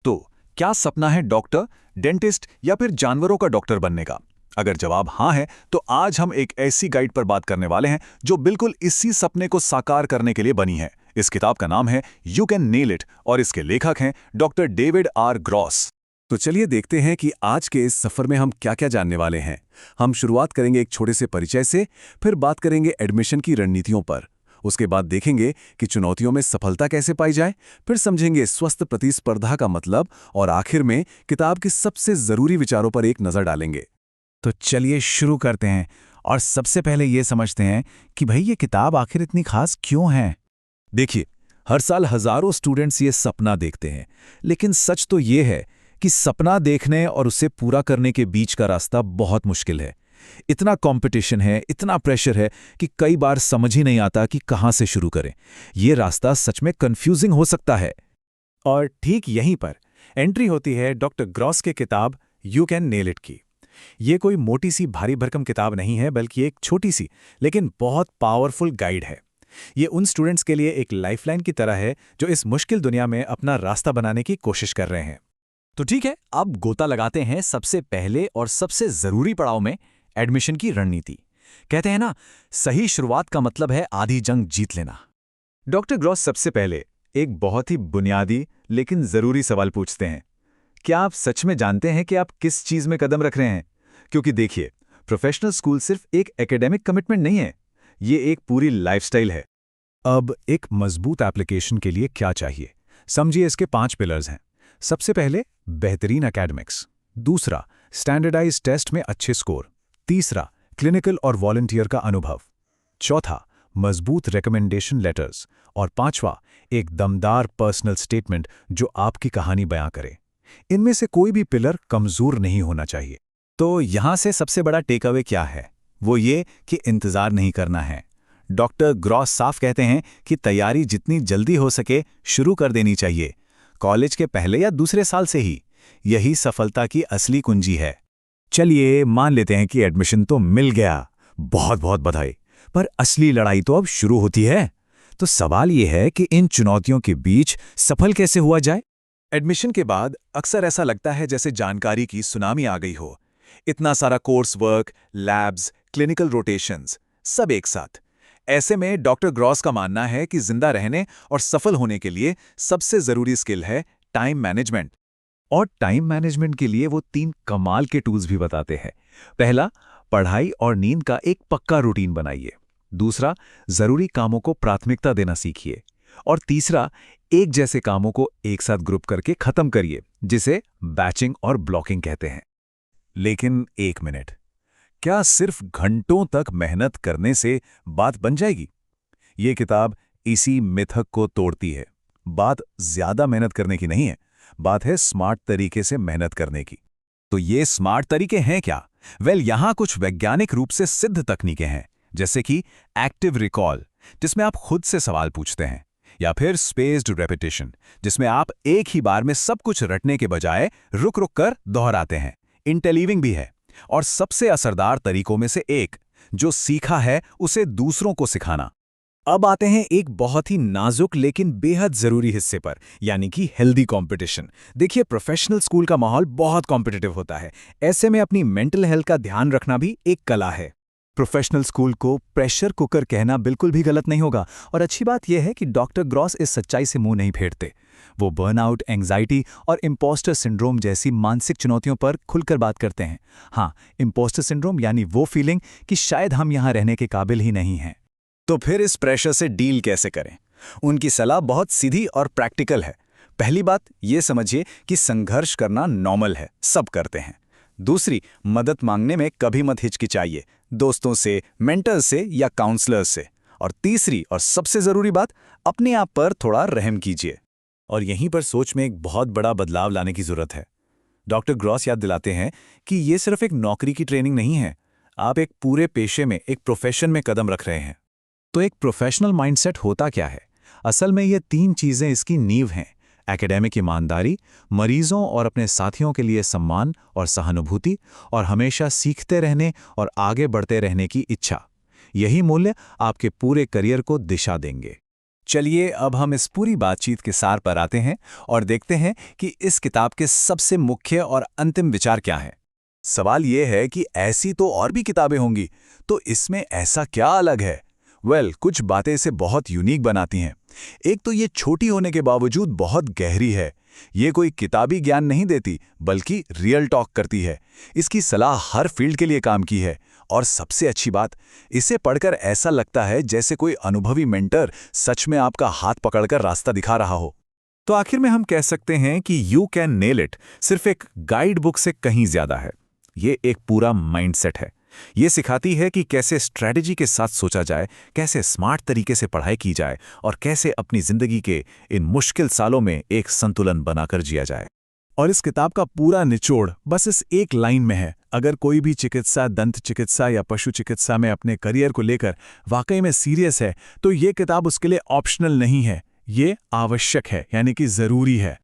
तो क्या सपना है डॉक्टर, डेंटिस्ट या फिर जानवरों का डॉक्टर बनने का? अगर जवाब हाँ है तो आज हम एक ऐसी गाइड पर बात करने वाले हैं जो बिल्कुल इसी सपने को साकार करने के लिए बनी है। इस किताब का नाम है यू कैन नेल इट और इसके लेखक हैं डॉक्टर डेविड आर ग्रॉस। तो चलिए देखते हैं कि आज के इस सफर में हम क्या क्या जानने वाले हैं। हम शुरुआत करेंगे एक छोटे से परिचय से, फिर बात करेंगे एडमिशन की रणनीतियों पर। उसके बाद देखेंगे कि चुनौतियों में सफलता कैसे पाई जाए, फिर समझेंगे स्वस्थ प्रतिस्पर्धा का मतलब और आखिर में किताब के सबसे जरूरी विचारों पर एक नजर डालेंगे। तो चलिए शुरू करते हैं और सबसे पहले ये समझते हैं कि भाई ये किताब आखिर इतनी खास क्यों है। देखिए, हर साल हजारों स्टूडेंट्स ये सपना देखते हैं, लेकिन सच तो ये है कि सपना देखने और उसे पूरा करने के बीच का रास्ता बहुत मुश्किल है। इतना कंपटीशन है, इतना प्रेशर है कि कई बार समझ ही नहीं आता कि कहाँ से शुरू करें। ये रास्ता सच में कंफ्यूजिंग हो सकता है। और ठीक यहीं पर एंट्री होती है डॉक्टर ग्रॉस के किताब यू कैन नेल इट की। ये कोई मोटी सी भारी भरकम किताब नहीं है, बल्कि एक छोटी सी लेकिन बहुत पावरफुल गाइड है। ये उन स्टूडेंट्स के लिए एक लाइफलाइन की तरह है जो इस मुश्किल दुनिया में अपना रास्ता बनाने की कोशिश कर रहे हैं। तो ठीक है, अब गोता लगाते हैं सबसे पहले और सबसे जरूरी पड़ाव में, एडमिशन की रणनीति। कहते हैं ना, सही शुरुआत का मतलब है आधी जंग जीत लेना। डॉक्टर ग्रॉस सबसे पहले एक बहुत ही बुनियादी लेकिन जरूरी सवाल पूछते हैं। क्या आप सच में जानते हैं कि आप किस चीज में कदम रख रहे हैं? क्योंकि देखिए, प्रोफेशनल स्कूल सिर्फ एक एकेडमिक कमिटमेंट नहीं है, ये एक पूरी लाइफस्टाइल है। अब एक मजबूत एप्लीकेशन के लिए क्या चाहिए, समझिए इसके 5 पिलर्स हैं। सबसे पहले बेहतरीन एकेडमिक्स, दूसरा स्टैंडर्डाइज टेस्ट में अच्छे स्कोर, तीसरा क्लिनिकल और वॉलंटियर का अनुभव, चौथा मजबूत रिकमेंडेशन लेटर्स और पांचवा एक दमदार पर्सनल स्टेटमेंट जो आपकी कहानी बयां करे। इनमें से कोई भी पिलर कमजोर नहीं होना चाहिए। तो यहां से सबसे बड़ा टेक अवे क्या है? वो ये कि इंतजार नहीं करना है। डॉक्टर ग्रॉस साफ कहते हैं कि तैयारी जितनी जल्दी हो सके शुरू कर देनी चाहिए, कॉलेज के पहले या दूसरे साल से ही। यही सफलता की असली कुंजी है। चलिए मान लेते हैं कि एडमिशन तो मिल गया, बहुत बहुत बधाई। पर असली लड़ाई तो अब शुरू होती है। तो सवाल यह है कि इन चुनौतियों के बीच सफल कैसे हुआ जाए। एडमिशन के बाद अक्सर ऐसा लगता है जैसे जानकारी की सुनामी आ गई हो। इतना सारा course work, labs, clinical rotations, सब एक साथ। ऐसे में डॉक्टर ग्रॉस का मानना है कि जिंदा रहने और सफल होने के लिए सबसे जरूरी स्किल है टाइम मैनेजमेंट। और टाइम मैनेजमेंट के लिए वो 3 कमाल के टूल्स भी बताते हैं। पहला, पढ़ाई और नींद का एक पक्का रूटीन बनाइए। दूसरा, जरूरी कामों को प्राथमिकता देना सीखिए। और तीसरा, एक जैसे कामों को एक साथ ग्रुप करके खत्म करिए, जिसे बैचिंग और ब्लॉकिंग कहते हैं। लेकिन एक मिनट, क्या सिर्फ घंटों तक मेहनत करने से बात बन जाएगी? ये किताब इसी मिथक को तोड़ती है। बात ज्यादा मेहनत करने की नहीं है, बात है स्मार्ट तरीके से मेहनत करने की। तो ये स्मार्ट तरीके हैं क्या? यहां कुछ वैज्ञानिक रूप से सिद्ध तकनीकें हैं, जैसे कि एक्टिव रिकॉल, जिसमें आप खुद से सवाल पूछते हैं, या फिर स्पेस्ड रेपिटेशन, जिसमें आप एक ही बार में सब कुछ रटने के बजाय रुक रुक कर दोहराते हैं। इंटेलीविंग भी है। और सबसे असरदार तरीकों में से एक, जो सीखा है उसे दूसरों को सिखाना। अब आते हैं एक बहुत ही नाजुक लेकिन बेहद जरूरी हिस्से पर, यानी कि हेल्दी कंपटीशन। देखिए, प्रोफेशनल स्कूल का माहौल बहुत कॉम्पिटिटिव होता है। ऐसे में अपनी मेंटल हेल्थ का ध्यान रखना भी एक कला है। प्रोफेशनल स्कूल को प्रेशर कुकर कहना बिल्कुल भी गलत नहीं होगा। और अच्छी बात यह है कि डॉक्टर ग्रॉस इस सच्चाई से मुंह नहीं फेरते। वो बर्नआउट, एंग्जाइटी और इम्पोस्टर सिंड्रोम जैसी मानसिक चुनौतियों पर खुलकर बात करते हैं। हाँ, इम्पोस्टर सिंड्रोम यानी वो फीलिंग कि शायद हम यहाँ रहने के काबिल ही नहीं हैं। तो फिर इस प्रेशर से डील कैसे करें? उनकी सलाह बहुत सीधी और प्रैक्टिकल है। पहली बात, ये समझिए कि संघर्ष करना नॉर्मल है, सब करते हैं। दूसरी, मदद मांगने में कभी मत हिचकिचाइए, दोस्तों से, मेंटर से या काउंसलर से। और तीसरी और सबसे जरूरी बात, अपने आप पर थोड़ा रहम कीजिए। और यहीं पर सोच में एक बहुत बड़ा बदलाव लाने की जरूरत है। डॉक्टर ग्रॉस याद दिलाते हैं कि ये सिर्फ एक नौकरी की ट्रेनिंग नहीं है, आप एक पूरे पेशे में, एक प्रोफेशन में कदम रख रहे हैं। तो एक प्रोफेशनल माइंडसेट होता क्या है? असल में ये 3 चीजें इसकी नींव हैं: एकेडमिक ईमानदारी, मरीजों और अपने साथियों के लिए सम्मान और सहानुभूति, और हमेशा सीखते रहने और आगे बढ़ते रहने की इच्छा। यही मूल्य आपके पूरे करियर को दिशा देंगे। चलिए अब हम इस पूरी बातचीत के सार पर आते हैं और देखते हैं कि इस किताब के सबसे मुख्य और अंतिम विचार क्या हैं। सवाल ये है कि ऐसी तो और भी किताबें होंगी, तो इसमें ऐसा क्या अलग है? कुछ बातें इसे बहुत यूनिक बनाती हैं। एक तो ये छोटी होने के बावजूद बहुत गहरी है। ये कोई किताबी ज्ञान नहीं देती, बल्कि रियल टॉक करती है। इसकी सलाह हर फील्ड के लिए काम की है। और सबसे अच्छी बात, इसे पढ़कर ऐसा लगता है जैसे कोई अनुभवी मेंटर सच में आपका हाथ पकड़कर रास्ता दिखा रहा हो। तो आखिर में हम कह सकते हैं कि यू कैन नेल इट सिर्फ एक गाइड बुक से कहीं ज्यादा है। ये एक पूरा माइंडसेट है। ये सिखाती है कि कैसे स्ट्रैटेजी के साथ सोचा जाए, कैसे स्मार्ट तरीके से पढ़ाई की जाए और कैसे अपनी जिंदगी के इन मुश्किल सालों में एक संतुलन बनाकर जिया जाए। और इस किताब का पूरा निचोड़ बस इस एक लाइन में है। अगर कोई भी चिकित्सा, दंत चिकित्सा या पशु चिकित्सा में अपने करियर को लेकर वाकई में सीरियस है, तो ये किताब उसके लिए ऑप्शनल नहीं है, ये आवश्यक है, यानी कि जरूरी है।